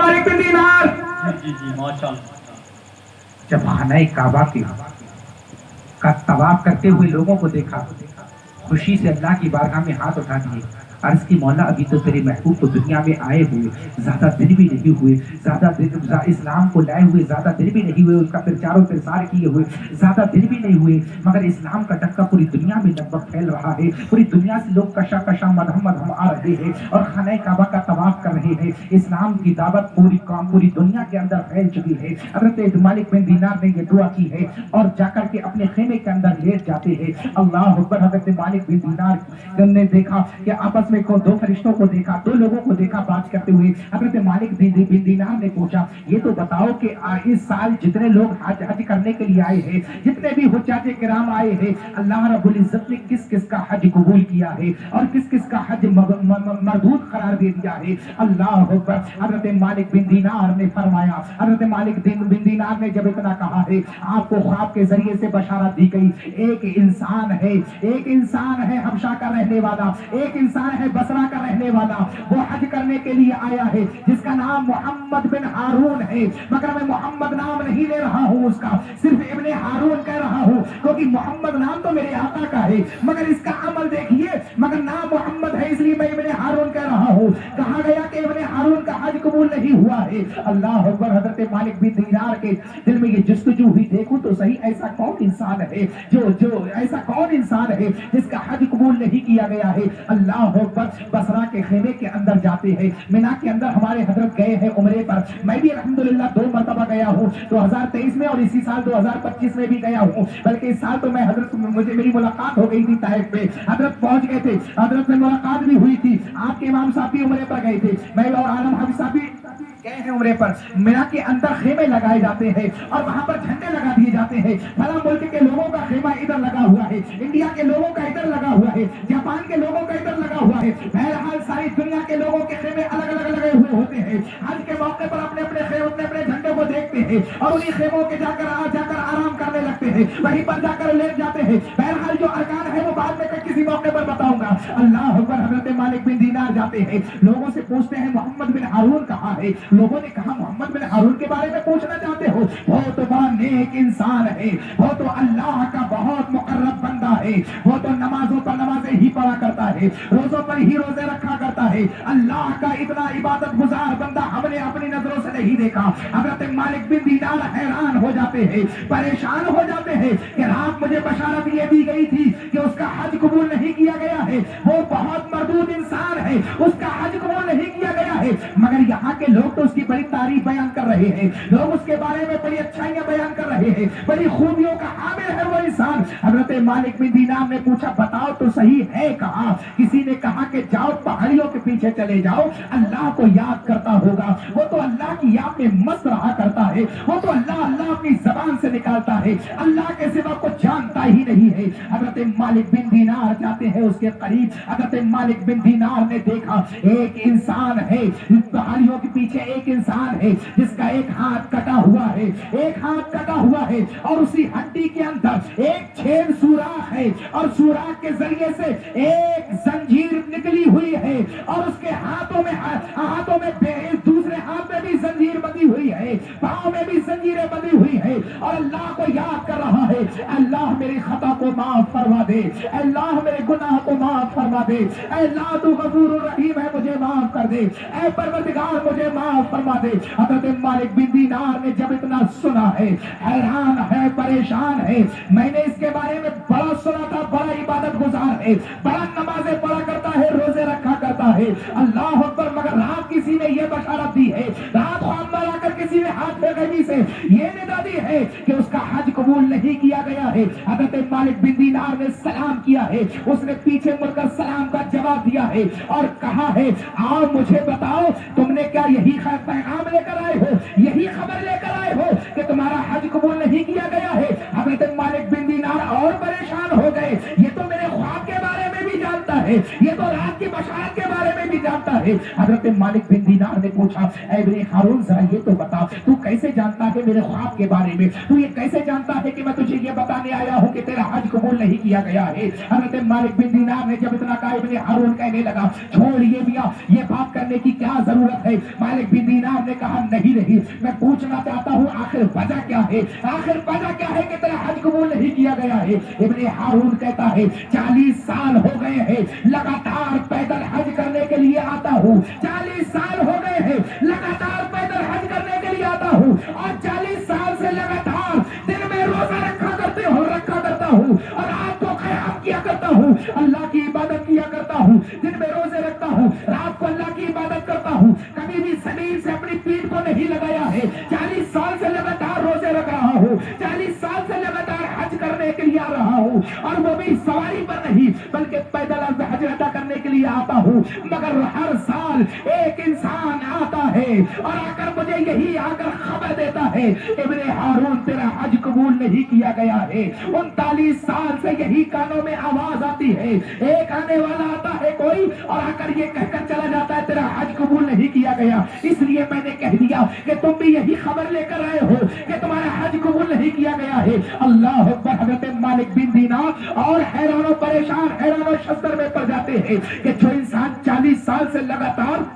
مالک بن دینار جی جی ماشاءاللہ جب خانہ کعبہ کا طواف کرتے ہوئے لوگوں کو دیکھا، خوشی سے اللہ کی بارگاہ میں ہاتھ اٹھا دیے، عرض کی مولا ابھی تو تیرے محبوب کو دنیا میں آئے ہوئے زیادہ دن بھی نہیں ہوئے، زیادہ دن اسلام کو لائے ہوئے زیادہ دن بھی نہیں ہوئے، اس کا پرچار و پرسار کیے ہوئے زیادہ دن بھی نہیں ہوئے، مگر اسلام کا ڈنکا پوری دنیا میں لگ بھگ پھیل رہا ہے، پوری دنیا سے لوگ کشا کشا مدہم مدہم آ رہے ہیں اور خانہ کعبہ کا طواف کر رہے ہیں۔ اسلام کی دعوت پوری دنیا کے اندر پھیل چکی ہے۔ حضرت مالک بن دینار نے یہ دعا کی ہے اور جا کر کے اپنے خیمے کے اندر لیٹ جاتے ہیں۔ اللہ اکبر۔ حضرت مالک بن دینار نے دیکھا کہ آپس میں دو فرشتوں کو دیکھا، دو لوگوں کو دیکھا بات کرتے ہوئے۔ حضرت مالک بن دینار نے پوچھا یہ تو بتاؤ کہ اس سال جتنے لوگ حج کرنے کے لیے آئے ہیں، جتنے بھی حجاج کرام آئے ہیں، اللہ رب العزت نے کس کس کا حج قبول کیا ہے اور کس کس کا حج مردود قرار دے دیا ہے؟ اللہ اکبر۔ حضرت مالک بن دینار نے فرمایا، حضرت مالک بن دینار نے جب اتنا کہا ہے، آپ کو خواب کے ذریعے سے بشارت دی گئی، ایک انسان ہے حبشہ کا رہنے والا، ایک انسان ہے بصرہ کا رہنے والا، وہ حج کرنے کے لیے آیا ہے جس کا نام محمد بن ہارون ہے، مگر میں محمد نام نہیں لے رہا ہوں، اس کا صرف ابن ہارون کہہ رہا ہوں، کیونکہ محمد نام تو میرے آقا کا ہے مگر اس کا عمل دیکھیے، مگر نام محمد ہے اس لیے میں ابن ہارون کہہ رہا ہوں۔ کہا گیا کہ ابن ہارون کا حج قبول نہیں ہوا ہے۔ اللہ اکبر۔ حضرت مالک بن دینار کے دل میں یہ جستجو ہوئی، دیکھو تو صحیح ایسا کون انسان ہے جس کا حج قبول نہیں کیا گیا ہے۔ اللہ اکبر۔ بصرہ کے خیمے کے اندر جاتے ہیں، مینا کے اندر ہمارے حضرت گئے ہیں عمرے پر، میں بھی الحمدللہ 2 مرتبہ گیا ہوں، 2023 میں اور اسی سال 2025 میں بھی گیا ہوں، بلکہ اس سال تو میں حضرت میری ملاقات ہو گئی تھی طائف میں، حضرت پہنچ گئے تھے، حضرت سے ملاقات بھی ہوئی تھی، آپ کے امام صاحب بھی عمرے پر گئے تھے، میں اور عالم حافظ صاحب بھی گئے ہیں عمرے پر۔ مینا کے اندر خیمے لگائے جاتے ہیں اور وہاں پر جھنڈے لگا دیے جاتے ہیں، فلاں ملک کے لوگوں کا خیمہ ادھر لگا ہوا ہے، انڈیا کے لوگوں کا ادھر لگا ہوا ہے، جاپان کے لوگوں کا ادھر لگا ہوا ہے، بہرحال ساری دنیا کے لوگوں کے خیمے الگ الگ لگے ہوئے ہوتے ہیں۔ حج کے موقع پر اپنے اپنے جھنڈے کو دیکھتے ہیں اور انہی خیموں کے جا کر آرام کرنے لگتے ہیں، وہیں پر جا کر لیٹ جاتے ہیں۔ بہرحال جو ارکان ہے وہ بعد میں کسی موقع پر بتاؤں گا۔ اللہ اکبر۔ حضرت مالک بن دینار جاتے ہیں، لوگوں سے پوچھتے ہیں محمد بن ہارون کہاں ہے؟ لوگوں نے کہا محمد بن ہارون کے بارے میں پوچھنا چاہتے ہو؟ وہ تو بڑا نیک انسان ہے، وہ تو اللہ کا بہت مقرب بندہ ہے، وہ تو نمازوں پر نمازیں ہی پڑھا کرتا ہے، روزوں پر ہی روزے رکھا کرتا ہے، اللہ کا اتنا عبادت گزار بندہ ہم نے اپنی نظروں سے نہیں دیکھا۔ حضرت مالک بن دینار حیران ہو جاتے ہیں، پریشان ہو جاتے ہیں کہ رات مجھے بشارت یہ دی گئی تھی کہ اس کا حج قبول نہیں کیا گیا ہے، وہ بہت مردود انسان ہے، اس کا حج قبول نہیں کیا گیا ہے، مگر یہاں کے لوگ تو اس کی بڑی تعریف بیان کر رہے ہیں، لوگ اس کے بارے میں بڑی اچھائیاں بیان کر رہے ہیں، بڑی خوبیوں کا حامل ہے وہ انسان۔ حضرت مالک بن دینار نے پوچھا بتاؤ تو صحیح ہے کہاں؟ کسی نے کہا کہ جاؤ پہاڑیوں کے پیچھے چلے جاؤ، اللہ کو یاد کرتا ہوگا، وہ تو اللہ کی یاد میں مست رہا کرتا ہے، وہ تو اللہ اپنی زبان سے نکالتا ہے، اللہ کے سوا کو جانتا ہی نہیں ہے۔ حضرت مالک بن دینار جاتے ہیں اس کے قریب، حضرت مالک بن دینار نے دیکھا ایک انسان ہے، پہاڑیوں کے پیچھے ایک انسان ہے جس کا ایک ہاتھ کٹا ہوا ہے اور اسی ہڈی کے اندر ایک چھید سوراخ ہے اور سوراخ کے ذریعے سے ایک زنجیر نکلی ہوئی ہے اور اس کے ہاتھوں میں دوسرے ہاتھ میں بھی زنجیر بندھی ہوئی ہے، پاؤں میں بھی زنجیریں بندھی ہوئی ہے اور اللہ کو یاد کر رہا ہے، اللہ میری خطا کو معاف فرما دے، اللہ میرے گناہ کو معاف فرما دے، اے اللہ تو غفور الرحیم ہے مجھے معاف کر دے، اے پروردگار مجھے معاف فرما دے۔ حضرت مالک بن دینار نے جب اتنا سنا ہے، حیران ہے، پریشان ہے، میں نے اس کے بارے میں بڑا سنا تھا، بڑا عبادت گزار ہے، بڑا نمازیں پڑھا کرتا ہے، روزے رکھا کرتا ہے، اللہ اکبر، مگر رات کسی نے یہ بشارت دی ہے، رات خواب میں آ کر کسی نے ہاتھ پہ غیبی سے یہ ندا دی ہے کہ اس کا حج قبول نہیں کیا گیا ہے۔ حضرت مالک بن دینار نے سلام کیا ہے، اس نے پیچھے مڑ کر سلام کا جواب دیا ہے اور کہا ہے آؤ مجھے بتاؤ تم نے کیا یہی پیغام لے کر آئے ہو، یہی خبر لے کر آئے ہو کہ تمہارا حج قبول نہیں کیا گیا ہے؟ حضرت مالک بن دینار اور پریشان ہو گئے، یہ تو میرے خواب کے بارے میں بھی جانتا ہے، ہے, یہ تو رات کی بشارت کے بارے میں بھی جانتا ہے. حضرت مالک بن دینار نے پوچھا, اے ابن ہارون ذرا یہ تو بتا, تو کیسے جانتا ہے میرے خواب کے بارے میں, تو یہ کیسے جانتا ہے کہ میں تجھے یہ بتانے آیا ہوں کہ تیرا حج قبول نہیں کیا گیا ہے. حضرت مالک بن دینار نے جب اتنا کہا, ابن ہارون کہنے لگا, چھوڑ یہ بات کرنے کی کیا ضرورت ہے. مالک بن دینار نے کہا, نہیں, میں پوچھنا چاہتا ہوں آخر وجہ کیا ہے, آخر وجہ کیا ہے کہ تیرا حج قبول نہیں کیا گیا ہے. ابن ہارون کہتا ہے, 40 سال ہو گئے ہیں لگاتار پیدل حج کرنے کے لیے آتا ہوں, 40 سال ہو گئے ہیں لگاتار پیدل حج کرنے کے لیے آتا ہوں, اور 40 سال سے لگاتار دن میں روزہ رکھا کرتا ہوں, اور رات کو قیام کیا کرتا ہوں, اللہ کی عبادت کیا کرتا ہوں, دن میں روزے رکھتا ہوں, رات کو اللہ کی عبادت کرتا ہوں, کبھی بھی زمین سے اپنی پیٹھ کو نہیں لگایا ہے. 40 سال سے لگاتار روزے رکھ رہا ہوں, 40 سال سے لگاتار حج کرنے کے لیے آ رہا ہوں, اور وہ بھی سواری پر نہیں بلکہ پیدل حج ادا کرنے کے لیے آتا ہوں. مگر ہر سال ایک انسان آتا ہے اور آ کر مجھے یہی آ کر خبر دیتا ہے, ابن ہارون تیرا حج قبول نہیں کیا گیا ہے. 39 سال سے یہی کانوں میں آواز آتی ہے, ایک آنے والا آتا ہے کوئی اور آ کر یہ کہہ کر چلا جاتا ہے تیرا حج قبول نہیں کیا گیا. اس لیے میں نے کہہ دیا کہ تم بھی یہی خبر لے کر آئے ہو کہ تمہارا حج قبول نہیں کیا گیا ہے. اللہ اکبر. حضرت مالک بن دینار اور حیران و پریشان, حیران و شستر میں پڑ جاتے ہیں کہ جو انسان 40 سال سے لگاتار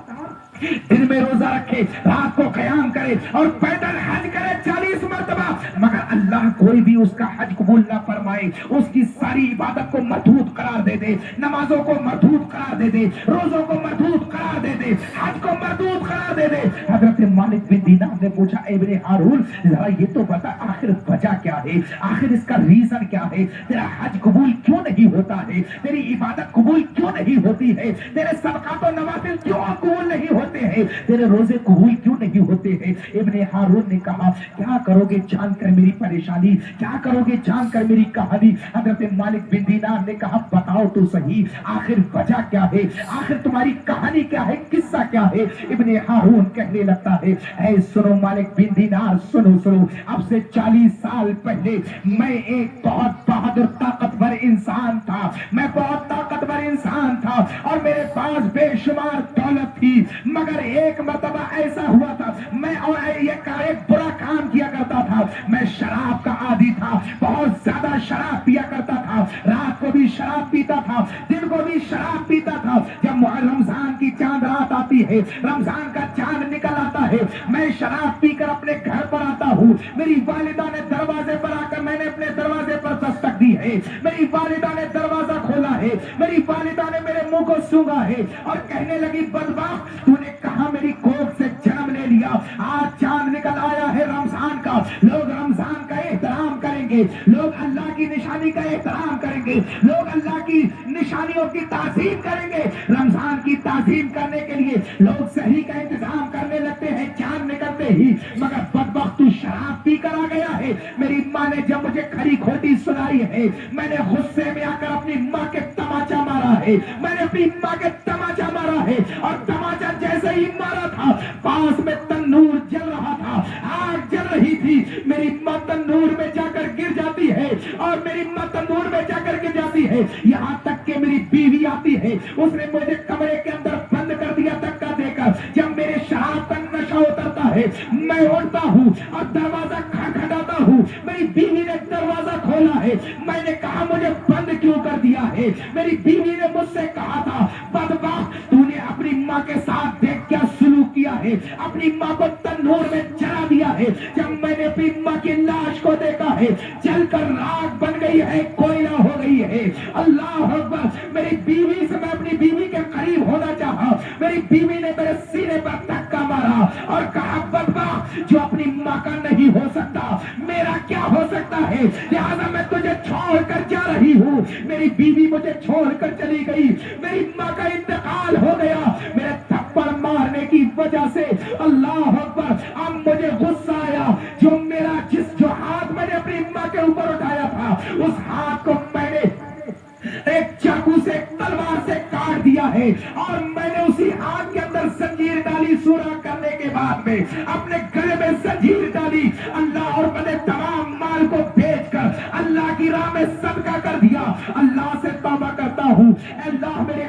دن میں روزہ رکھے, رات کو قیام کرے اور پیدل حج کرے 40 مرتبہ, مگر اللہ کوئی بھی اس کا حج قبول نہ فرمائے, اس کی ساری عبادت کو مردود قرار دے دے, نمازوں کو مردود قرار دے دے, روزوں کو مردود قرار دے دے, حج کو مردود قرار دے دے. حضرت مالک بن دینار نے پوچھا, اے ابن ہارون ذرا یہ تو بتا آخر وجہ کیا ہے, آخر اس کا ریزن کیا ہے, تیرا حج قبول کیوں نہیں ہوتا ہے, تیری عبادت قبول کیوں نہیں ہوتی ہے, تیرے صدقات و نوافل کیوں قبول نہیں ہوتے ہیں, تیرے روزے قبول کیوں نہیں ہوتے ہیں. ابن ہارون نے کہا, کیا کرو گے جان کر میری پریشانی, کیا کرو گے جان کر میری کہانی. حضرت مالک بن دینار نے کہا, بتاؤ تو صحیح آخر وجہ کیا ہے, آخر تمہاری کہانی کیا ہے, قصہ کیا ہے. ابن ہارون کہنے لگتا ہے, اے سنو مالک بن دینار, سنو, اب سے 40 سال پہلے میں ایک بہت بہادر طاقتور انسان تھا, میں بہت طاقتور انسان تھا اور میرے پاس بے شمار دولت تھی, مگر ایک مرتبہ ایسا ہوا تھا, میں اور ایک برا کام کیا کرتا تھا, میں شراب کا عادی تھا, بہت زیادہ شراب پیا کرتا تھا, رات کو بھی شراب پیتا تھا, دن کو بھی شراب پیتا تھا. جب رمضان کی چاند رات آتی ہے, رمضان کا چاند نکل آتا ہے, میں شراب پی کر اپنے گھر پر آتا ہوں, میری والدہ نے دروازے پر آ کر, میں نے اپنے دروازے پر دستک دی ہے, میری والدہ نے دروازہ کھولا ہے, میری والدہ نے میرے منہ کو سونگا ہے اور کہنے لگی, بدبخت تو نے کہاں میری کوکھ سے جنم لے لیا, آج چاند نکل آیا ہے رمضان کا, لوگ رمضان کا احترام کریں گے, لوگ اللہ کی نشانی کا احترام کریں گے, لوگ اللہ کی نشانیوں کی تعظیم کریں گے. رمضان کی تعظیم کرنے کے لیے لوگ سحری کا انتظام کرنے لگتے ہیں چاند نکلتے ہی, مگر بدبخت تو شراب پی کر آ گیا ہے. میری ماں نے جب مجھے کھری کھوٹی سنائی ہے, میں نے غصے میں آ کر اپنی ماں کے تماچا مارا ہے, میں نے اپنی ماں کے تماچا مارا ہے, اور تماچا جیسے ہی مارا تھا, پاس میں تنور جل رہا تھا, آگ جل رہی تھی, میری ماں تنور میں جا کر گر جاتی ہے, اور میری ماں تنور میں جا کر گر جاتی ہے, یہاں تک کہ میری بیوی آتی ہے, اس نے مجھے کمرے کے اندر بند کر دیا دھکا دے کر. جب میرے شراب کا نشہ اترتا ہے, میں اٹھتا ہوں اور دروازہ کھٹکھٹاتا ہوں, میری بیوی نے دروازہ کھولا ہے, میں نے کہا مجھے بند کیوں کر دیا ہے. میری بیوی نے مجھ سے کہا تھا, بدبخت تو نے اپنی ماں کے ساتھ دیکھ کیا سلوک کیا ہے, اپنی ماں کو تنور میں جلا دیا ہے. جب میں نے اپنی ماں کی لاش کو دیکھا ہے, جل کر راکھ بن گئی ہے, کوئلہ ہو گئی ہے. اللہ اکبر. میری بیوی سے میں اپنی بیوی کے قریب ہونا چاہا, میری بیوی نے میرے سینے پر دھکا مارا اور کہا, بدبخت جو اپنی ماں کا نہیں ہو سکتا میرا کیا ہو سکتا ہے, لہذا میں تجھے چھوڑ کر جا رہی ہوں. میری بیوی مجھے چھوڑ کر چلی گئی, میری ماں کا انتقال ہو گیا میرے تھپڑ مارنے کی وجہ سے. اللہ اکبر. اب مجھے غصہ آیا, جو ہاتھ میں نے اپنی ماں کے اوپر اٹھایا تھا, اس ہاتھ کو میں نے ایک چاقو سے, تلوار سے کاٹ دیا ہے, اور میں نے اسی ہاتھ کے اندر زنجیر ڈالی. سورہ کرنے کے بعد میں اپنے گلے میں زنجیر ڈالی, اللہ اور میں نے تمام مال کو بیچ کر اللہ کی راہ میں صدقہ کر دیا. اللہ سے توبہ کرتا ہوں, اللہ میرے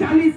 40